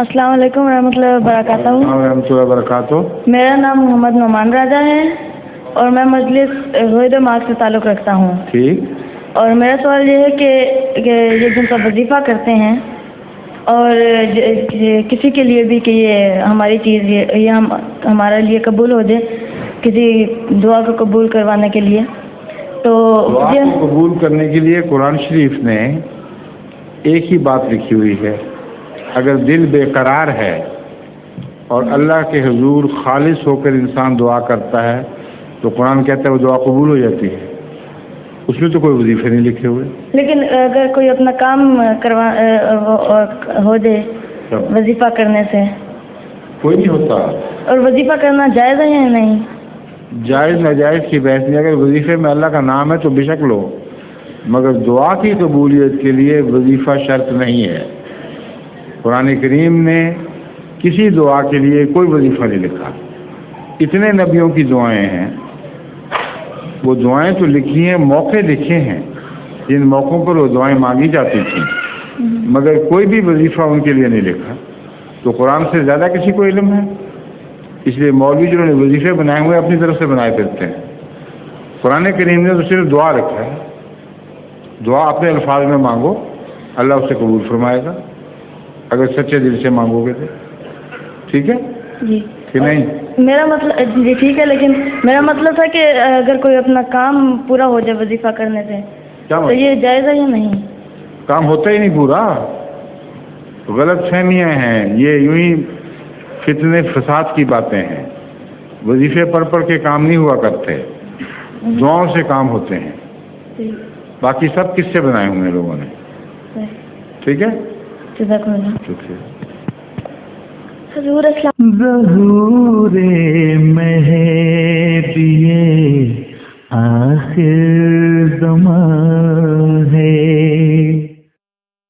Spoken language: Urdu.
السلام علیکم ورحمۃ اللہ وبرکاتہ. ورحمۃ اللہ وبرکاتہ. میرا نام محمد نعمان راجہ ہے اور میں مجلس غید مارک سے تعلق رکھتا ہوں. ٹھیک. اور میرا سوال یہ ہے کہ یہ جن کا وظیفہ کرتے ہیں اور کسی کے لیے بھی کہ یہ ہماری چیز یہ ہمارے لیے قبول ہو جائے کسی دعا کو قبول کروانے کے لیے، تو دعا کو قبول کرنے کے لیے قرآن شریف نے ایک ہی بات لکھی ہوئی ہے، اگر دل بے قرار ہے اور اللہ کے حضور خالص ہو کر انسان دعا کرتا ہے تو قرآن کہتا ہے وہ دعا قبول ہو جاتی ہے. اس میں تو کوئی وظیفے نہیں لکھے ہوئے. لیکن اگر کوئی اپنا کام ہو جائے وظیفہ کرنے سے کوئی نہیں ہوتا. اور وظیفہ کرنا جائز ہے یا نہیں؟ جائز ناجائز کی بحث نہیں. اگر وظیفے میں اللہ کا نام ہے تو بے شک لو، مگر دعا کی قبولیت کے لیے وظیفہ شرط نہیں ہے. قرآن کریم نے کسی دعا کے لیے کوئی وظیفہ نہیں لکھا. اتنے نبیوں کی دعائیں ہیں، وہ دعائیں تو لکھی ہیں، موقع لکھے ہیں جن موقعوں پر وہ دعائیں مانگی جاتی تھیں، مگر کوئی بھی وظیفہ ان کے لیے نہیں لکھا. تو قرآن سے زیادہ کسی کو علم ہے؟ اس لیے مولوی جنہوں نے وظیفے بنائے ہوئے اپنی طرف سے بنائے پھرتے ہیں. قرآن کریم نے تو صرف دعا رکھا ہے. دعا اپنے الفاظ میں مانگو، اللہ اسے قبول فرمائے گا اگر سچے دل سے مانگو گے تو. ٹھیک ہے جی کہ نہیں؟ میرا مطلب جی ٹھیک ہے، لیکن میرا مطلب تھا کہ اگر کوئی اپنا کام پورا ہو جائے وظیفہ کرنے سے تو یہ جائز ہے یا نہیں؟ کام ہوتا ہی نہیں پورا. غلط فہمیاں ہیں یہ، یوں ہی فتنے فساد کی باتیں ہیں. وظیفے پڑھ کے کام نہیں ہوا کرتے، دعاؤں سے کام ہوتے ہیں. باقی سب کس سے بنائے ہوئے ہیں لوگوں نے. ٹھیک ہے. حضور اسلام ظہور مہدی آخر زمان